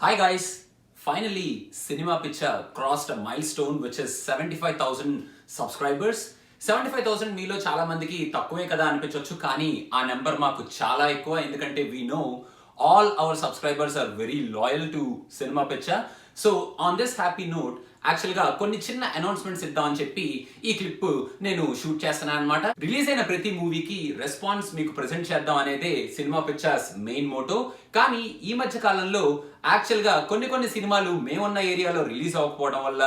Hi guys, finally Cinemapicha crossed a milestone which is 75,000 subscribers. 75,000 మీలో చాలా మందికి తక్కువే కదా అనిపించవచ్చు, కానీ ఆ నెంబర్ మాకు చాలా ఎక్కువ. ఎందుకంటే we know all our subscribers are very loyal to Cinemapicha. So on this happy note, యాక్చువల్గా కొన్ని చిన్న అనౌన్స్మెంట్స్ ఇద్దామని చెప్పి ఈ క్లిప్ నేను షూట్ చేస్తున్నాను అనమాట. రిలీజ్ అయిన ప్రతి మూవీకి రెస్పాన్స్ మీకు ప్రెజెంట్ చేద్దాం అనేదే సినిమా పిక్చర్స్ మెయిన్ మోటో. కానీ ఈ మధ్య కాలంలో యాక్చువల్గా కొన్ని సినిమాలు మేమున్న ఏరియాలో రిలీజ్ అవ్వకపోవడం వల్ల,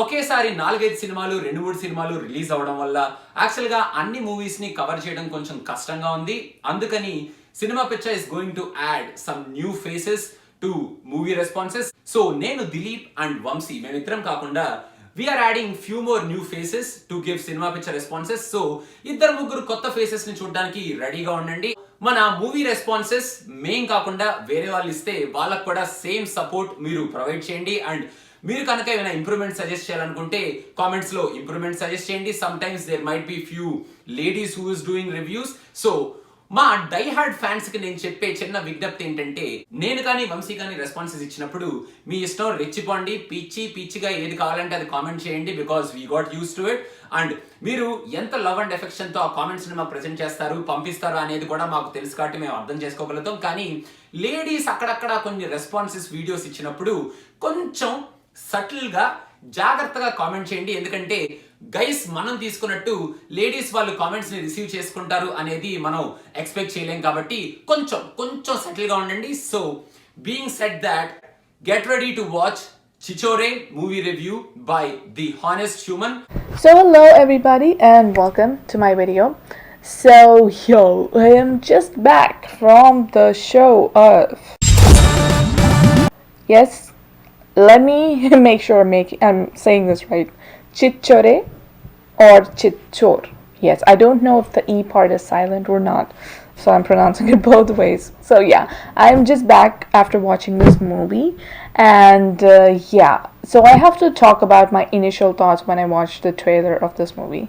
ఒకేసారి 4-5 సినిమాలు 2-3 సినిమాలు రిలీజ్ అవ్వడం వల్ల యాక్చువల్గా అన్ని మూవీస్ ని కవర్ చేయడం కొంచెం కష్టంగా ఉంది. అందుకని cinema picture is going to add some new faces to movie responses. So నేను దిలీప్ అండ్ వంశీ మేమిద్దరం కాకుండా we are adding few more new faces to give cinema picture responses. So 2-3 కొత్త ఫేసెస్ ని చూడడానికి రెడీగా ఉండండి. మన మూవీ రెస్పాన్సెస్ మేం కాకుండా వేరే వాళ్ళు ఇస్తే వాళ్ళకు కూడా సేమ్ సపోర్ట్ మీరు ప్రొవైడ్ చేయండి. అండ్ మీరు కనుక ఏమైనా ఇంప్రూవ్మెంట్ సజెస్ట్ చేయాలనుకుంటే కామెంట్స్ లో ఇంప్రూవ్మెంట్ సజెస్ట్ చేయండి. Sometimes there might be few ladies who is doing reviews. So మా డై హార్డ్ ఫ్యాన్స్ కి నేను చెప్పే చిన్న విజ్ఞప్తి ఏంటంటే, నేను కానీ వంశీ కానీ రెస్పాన్సెస్ ఇచ్చినప్పుడు మీ ఇష్టం, రెచ్చిపోండి, పిచ్చిగా ఏది కావాలంటే అది కామెంట్ చేయండి. Because we got use to it. And మీరు ఎంత లవ్ అండ్ ఎఫెక్షన్ తో ఆ కామెంట్స్ ని మాకు ప్రెజెంట్ చేస్తారు, పంపిస్తారు అనేది కూడా మాకు తెలుసు కాబట్టి మేము అర్థం చేసుకోగలుగుతాం. కానీ లేడీస్ అక్కడక్కడ కొన్ని రెస్పాన్సెస్ వీడియోస్ ఇచ్చినప్పుడు కొంచెం సటిల్ గా జాగ్రత్తగా కామెంట్ చేయండి. ఎందుకంటే గైస్ మనం తీసుకున్నట్టు లేడీస్ వాళ్ళు కామెంట్స్ ని రిసీవ్ చేసుకుంటారు అనేది మనం ఎక్స్పెక్ట్ చేయలేం. కాబట్టి కొంచెం సటిల్ గా ఉండండి. So being said that, get ready to watch Chhichhore movie review by the honest human. So hello everybody and welcome to my video. So I am just back from the show of, yes, let me make sure I'm saying this right, Chhichhore or Chhichhore. Yes, I don't know if the E part is silent or not, so I'm pronouncing it both ways. So yeah, I'm just back after watching this movie, and so I have to talk about my initial thoughts when I watched the trailer of this movie.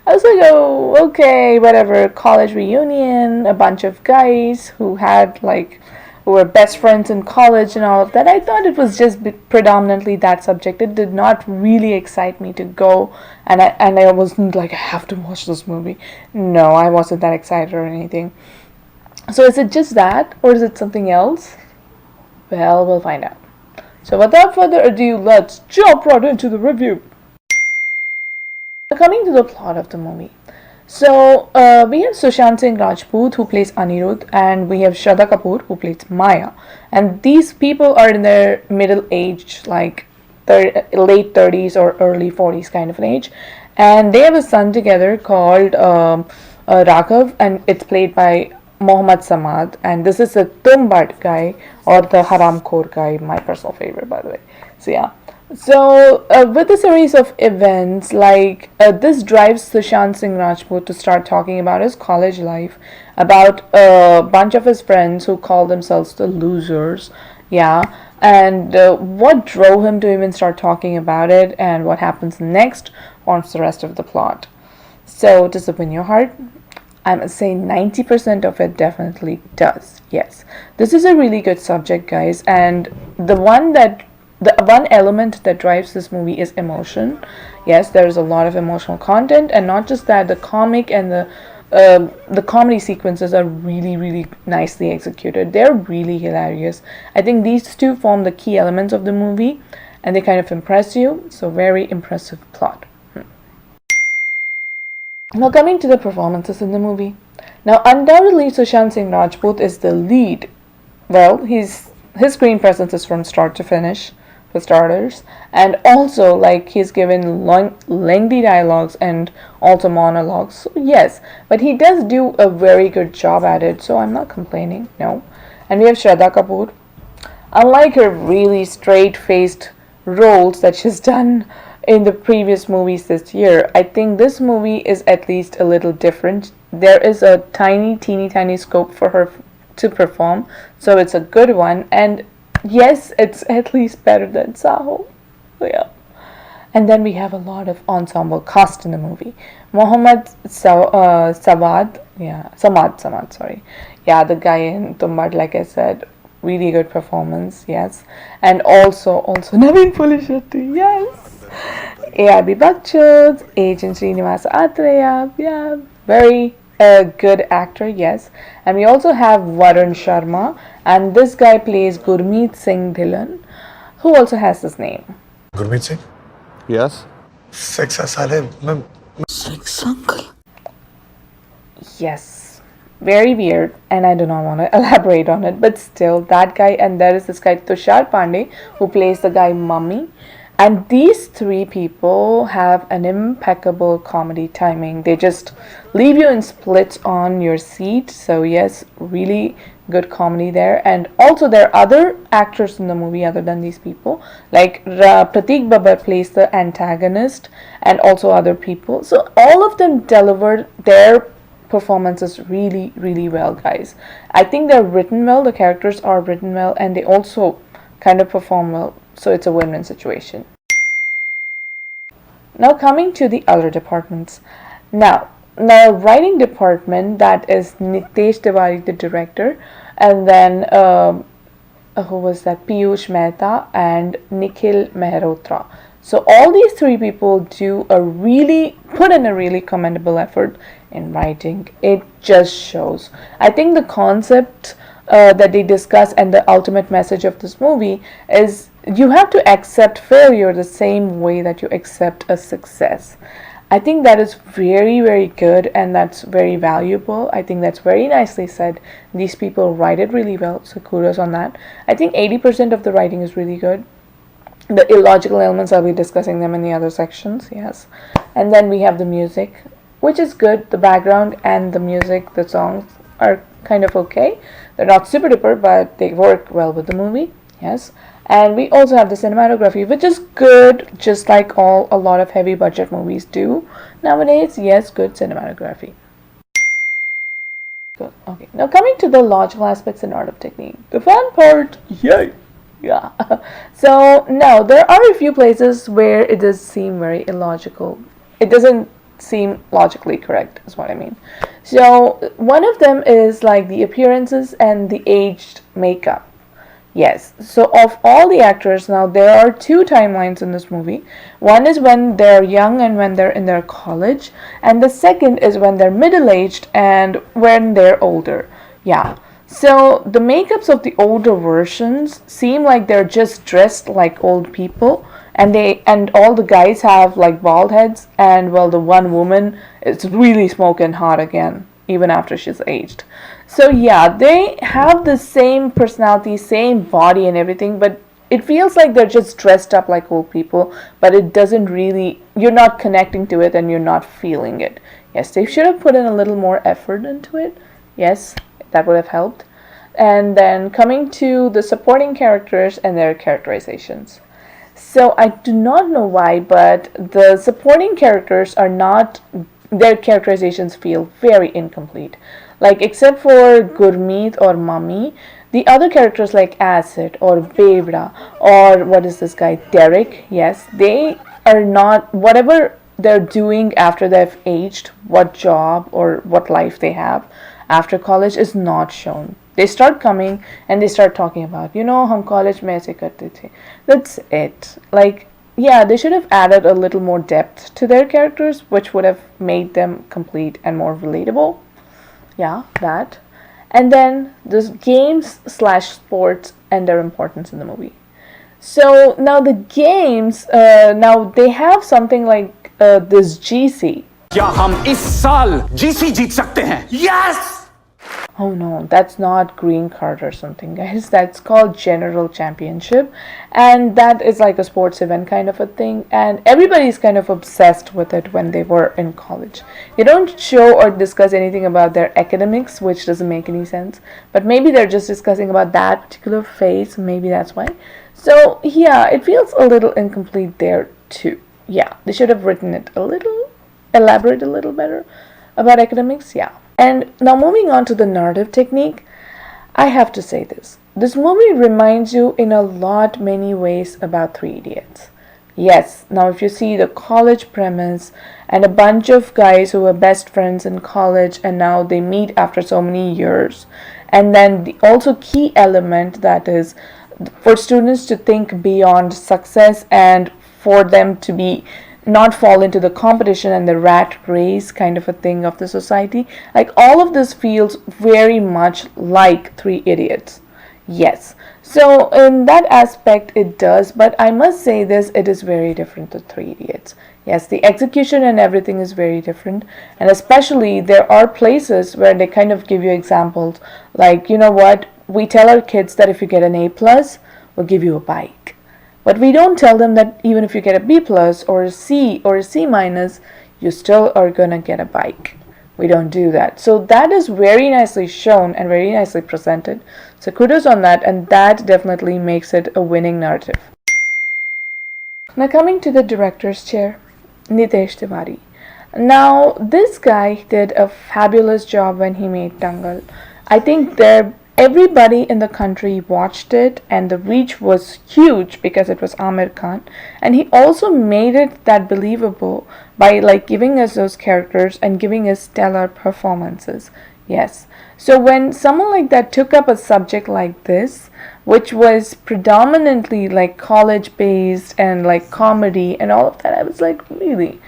I was like, oh, okay, whatever, college reunion, a bunch of guys who were best friends in college and all of that. I thought it was just predominantly that subject. It did not really excite me to go, and I wasn't like, I have to watch this movie. No, I wasn't that excited or anything. So is it just that, or is it something else? Well, we'll find out. So without further ado, let's jump right into the review. Coming to the plot of the movie. So, we have Sushant Singh Rajput, who plays Anirudh, and we have Shraddha Kapoor, who plays Maya. And these people are in their middle age, like late 30s or early 40s kind of an age. And they have a son together called Raghav, and it's played by Mohammad Samad. And this is a Tumbat guy, or the Haramkhor guy, my personal favorite, by the way. So, yeah. So, with a series of events, this drives Sushant Singh Rajput to start talking about his college life, about a bunch of his friends who call themselves the losers, and what drove him to even start talking about it, and what happens next forms the rest of the plot. So, does it win your heart? I must say 90% of it definitely does, yes. This is a really good subject, guys, and the one element that drives this movie is emotion. Yes, there is a lot of emotional content, and not just that, the comic and the comedy sequences are really nicely executed. They're really hilarious. I think these two form the key elements of the movie, and they kind of impress you. So very impressive plot. Now coming to the performances in the movie. Now undoubtedly Sushant Singh Rajput is the lead. Well, his screen presence is from start to finish, for starters, and also he's given lengthy dialogues and also monologues. So yes, but he does do a very good job at it, so I'm not complaining, no. And we have Shraddha Kapoor. Unlike her really straight-faced roles that she's done in the previous movies this year, I think this movie is at least a little different. There is a teeny tiny scope for her to perform, so it's a good one, and yes, it's at least better than Saho. So yeah. And then we have a lot of ensemble cast in the movie. Mohammad Samad, sorry. Yeah, the guy in Tumbat, like I said, really good performance, yes. And also Naveen Pulishetty, yes. A.R.B. Bachchan, Agent Srinivasa Atreya, yeah, very good actor, yes. And we also have Varun Sharma, and this guy plays Gurmeet Singh Dhillon, who also has this name. Gurmeet Singh? Yes. Sex asale, ma'am. Yes, very weird, and I do not want to elaborate on it, but still, that guy, and there is this guy Tushar Pandey who plays the guy Mummy, and these three people have an impeccable comedy timing. They just leave you in splits on your seat, so yes, really good comedy there. And also, there are other actors in the movie other than these people, like Pratik Babbar plays the antagonist, and also other people. So all of them delivered their performances really well, guys. I think they're written well, the characters are written well, and they also kind of perform well, so it's a win-win situation. Now coming to the other departments. Now the writing department, that is Nitesh Tiwari, the director, and then who was that, Piyush Mehta and Nikhil Mehrotra. So all these three people put in a really commendable effort in writing. It just shows. I think the concept that they discuss and the ultimate message of this movie is you have to accept failure the same way that you accept a success. I think that is very good, and that's very valuable. I think that's very nicely said. These people write it really well, so kudos on that. I think 80% of the writing is really good. The illogical elements, I'll be discussing them in the other sections, yes. And then we have the music, which is good. The background and the music, the songs are kind of okay. They're not super duper, but they work well with the movie, yes. And we also have the cinematography, which is good, just like a lot of heavy budget movies do nowadays. Yes, good cinematography. Good. Okay, now coming to the logical aspects and art of technique, the fun part, yay! Yeah. So now there are a few places where it does seem very illogical. It doesn't seem logically correct, is what I mean. So one of them is like the appearances and the aged makeup. Yes, so of all the actors, now there are two timelines in this movie. One is when they're young and when they're in their college, and the second is when they're middle-aged and when they're older. Yeah, so the makeups of the older versions seem like they're just dressed like old people, and all the guys have like bald heads, and well, the one woman is really smoking hot again, even after she's aged. So yeah, they have the same personality, same body and everything, but it feels like they're just dressed up like old people, but it doesn't really, you're not connecting to it and you're not feeling it. Yes, they should have put in a little more effort into it. Yes, that would have helped. And then coming to the supporting characters and their characterizations. So I do not know why, but the supporting characters are not, their characterizations feel very incomplete. Like, except for Gurmeet or Mummy, the other characters like Acid or Bebra or what is this guy, Derek, yes, they are not, whatever they're doing after they've aged, what job or what life they have after college is not shown. They start coming and they start talking about, hum college mein aise karte the. That's it. Like, yeah, they should have added a little more depth to their characters, which would have made them complete and more relatable. Yeah, that. And then the games/sports and their importance in the movie. So now the games, now they have something like this GC. क्या हम इस साल GC जीत सकते हैं? Yes! Oh no, that's not green card or something, guys. That's called General Championship, and that is like a sports event kind of a thing, and everybody's kind of obsessed with it when they were in college. They don't show or discuss anything about their academics, which doesn't make any sense, but maybe they're just discussing about that particular phase, maybe that's why. So yeah, it feels a little incomplete there too. Yeah, they should have written it elaborate a little better about academics, yeah. And now moving on to the narrative technique, I have to say this. This movie reminds you in a lot many ways about Three Idiots. Yes, now if you see the college premise and a bunch of guys who were best friends in college and now they meet after so many years And then the also key element that is for students to think beyond success and for them to be not fall into the competition and the rat race kind of a thing of the society. Like all of this feels very much like Three Idiots. Yes. So in that aspect it does, but I must say this, it is very different to Three Idiots. Yes, the execution and everything is very different, and especially there are places where they kind of give you examples like, you know what, we tell our kids that if you get an A plus, we'll give you a bike. But we don't tell them that even if you get a B plus or a C or a C minus, you still are gonna get a bike. We don't do that. So that is very nicely shown and very nicely presented. So kudos on that, and that definitely makes it a winning narrative. Now coming to the director's chair, Nitesh Tiwari. Now this guy did a fabulous job when he made Dangal. I think everybody in the country watched it and the reach was huge because it was Amir Khan, and he also made it that believable by like giving us those characters and giving us stellar performances. Yes. So when someone like that took up a subject like this, which was predominantly like college based and like comedy and all of that, I was like, really?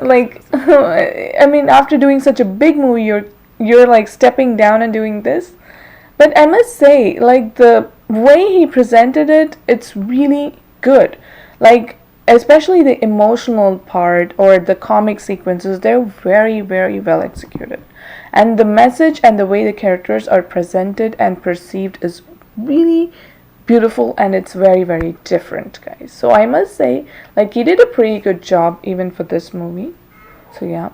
Like I mean, after doing such a big movie, you're like stepping down and doing this? But I must say, like the way he presented it, it's really good. Like especially the emotional part or the comic sequences, they're very, very well executed. And the message and the way the characters are presented and perceived is really beautiful, and it's very, very different, guys. So I must say, like he did a pretty good job even for this movie. So yeah.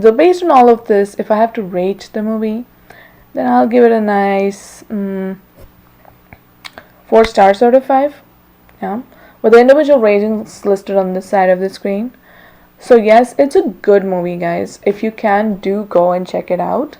So based on all of this, if I have to rate the movie, then I'll give it a nice 4 stars out of 5. Yeah, with the individual ratings listed on this side of the screen. So yes, it's a good movie, guys. If you can, do go and check it out.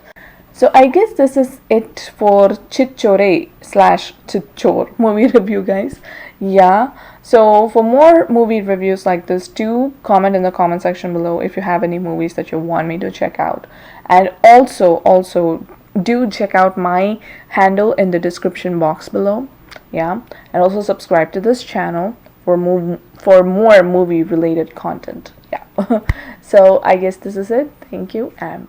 So I guess this is it for Chhichhore / Chhichhore movie review, guys. Yeah. So for more movie reviews like this, do comment in the comment section below if you have any movies that you want me to check out. And also do check out my handle in the description box below. Yeah. And also subscribe to this channel for more movie related content. Yeah. So I guess this is it. Thank you and